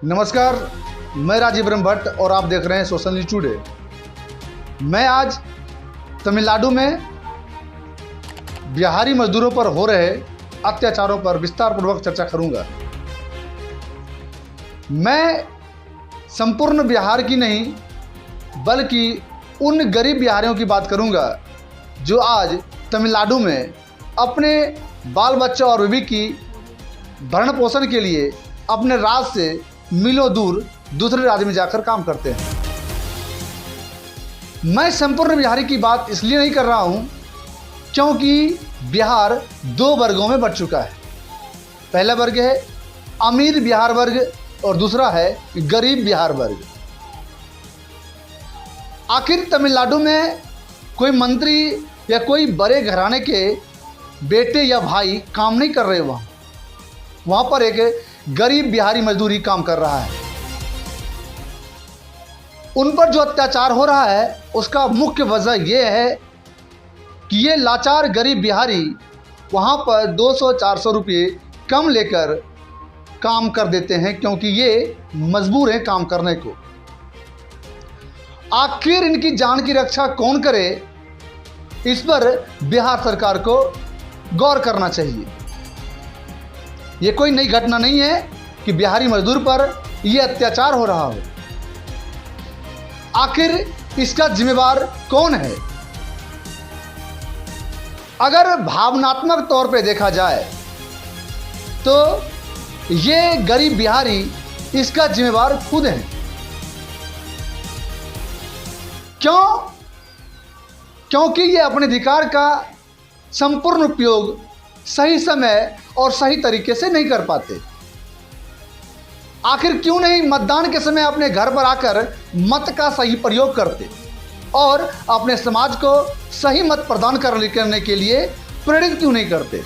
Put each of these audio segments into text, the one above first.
नमस्कार, मैं राजीव भट्ट और आप देख रहे हैं सोशल न्यूज़ टुडे। मैं आज तमिलनाडु में बिहारी मजदूरों पर हो रहे अत्याचारों पर विस्तारपूर्वक चर्चा करूंगा। मैं संपूर्ण बिहार की नहीं बल्कि उन गरीब बिहारियों की बात करूंगा जो आज तमिलनाडु में अपने बाल बच्चों और बीवी की भरण पोषण के लिए अपने राज्य से मीलों दूर दूसरे राज्य में जाकर काम करते हैं। मैं संपूर्ण बिहारी की बात इसलिए नहीं कर रहा हूं क्योंकि बिहार दो वर्गों में बंट चुका है। पहला वर्ग है अमीर बिहार वर्ग और दूसरा है गरीब बिहार वर्ग। आखिर तमिलनाडु में कोई मंत्री या कोई बड़े घराने के बेटे या भाई काम नहीं कर रहे, वहाँ पर एक गरीब बिहारी मजदूरी काम कर रहा है। उन पर जो अत्याचार हो रहा है उसका मुख्य वजह यह है कि ये लाचार गरीब बिहारी वहाँ पर 200-400 रुपये कम लेकर काम कर देते हैं क्योंकि ये मजबूर हैं काम करने को। आखिर इनकी जान की रक्षा कौन करे, इस पर बिहार सरकार को गौर करना चाहिए। ये कोई नई घटना नहीं है कि बिहारी मजदूर पर यह अत्याचार हो रहा हो। आखिर इसका जिम्मेवार कौन है? अगर भावनात्मक तौर पे देखा जाए तो ये गरीब बिहारी इसका जिम्मेवार खुद है। क्योंकि ये अपने अधिकार का संपूर्ण उपयोग सही समय और सही तरीके से नहीं कर पाते। आखिर क्यों नहीं मतदान के समय अपने घर पर आकर मत का सही प्रयोग करते और अपने समाज को सही मत प्रदान करने के लिए प्रेरित क्यों नहीं करते?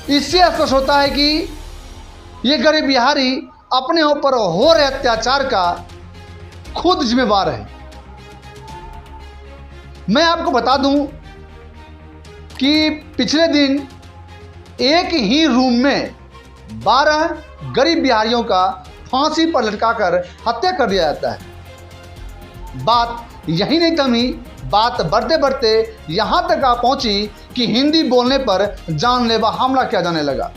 इससे स्पष्ट होता है कि ये गरीब बिहारी अपने ऊपर हो रहे अत्याचार का खुद जिम्मेवार है। मैं आपको बता दूं कि पिछले दिन एक ही रूम में 12 गरीब बिहारियों का फांसी पर लटकाकर हत्या कर दिया जाता है। बात यही नहीं थमी, बात बढ़ते बढ़ते यहां तक आ पहुंची कि हिंदी बोलने पर जानलेवा हमला किया जाने लगा।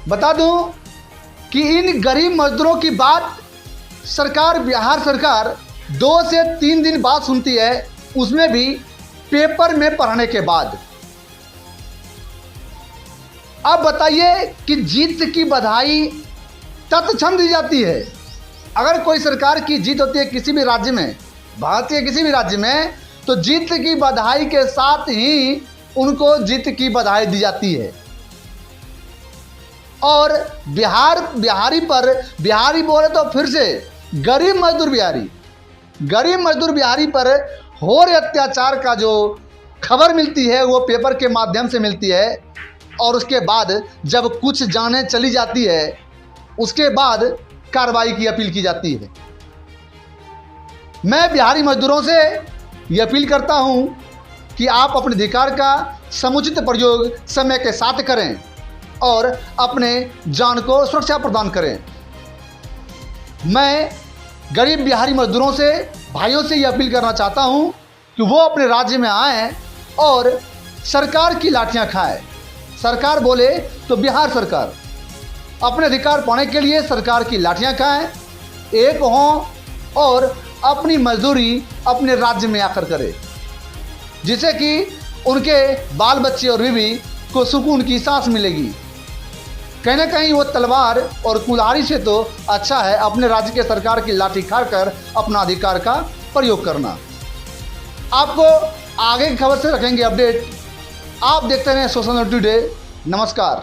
बता दूं कि इन गरीब मजदूरों की बात बिहार सरकार 2 से 3 दिन बाद सुनती है, उसमें भी पेपर में पढ़ने के बाद। अब बताइए कि जीत की बधाई तत्क्षण दी जाती है। अगर कोई सरकार की जीत होती है किसी भी राज्य में, भारत के किसी भी राज्य में, तो जीत की बधाई के साथ ही उनको जीत की बधाई दी जाती है। और बिहारी बोले तो फिर से गरीब मजदूर बिहारी पर हो रहे अत्याचार का जो खबर मिलती है वो पेपर के माध्यम से मिलती है। और उसके बाद जब कुछ जानें चली जाती है उसके बाद कार्रवाई की अपील की जाती है। मैं बिहारी मजदूरों से ये अपील करता हूं कि आप अपने अधिकार का समुचित प्रयोग समय के साथ करें और अपने जान को सुरक्षा प्रदान करें। मैं गरीब बिहारी मजदूरों से, भाइयों से ये अपील करना चाहता हूं कि वो अपने राज्य में आएँ और सरकार की लाठियां खाएं। सरकार बोले तो बिहार सरकार अपने अधिकार पाने के लिए सरकार की लाठियां खाएं, एक हों और अपनी मजदूरी अपने राज्य में आकर करें, जिससे कि उनके बाल बच्चे और बीवी को सुकून की सांस मिलेगी। कहीं ना कहीं वो तलवार और कुल्हाड़ी से तो अच्छा है अपने राज्य के सरकार की लाठी खाकर अपना अधिकार का प्रयोग करना। आपको आगे की खबर से रखेंगे अपडेट। आप देखते रहें सोशल न्यूज़ टुडे। नमस्कार।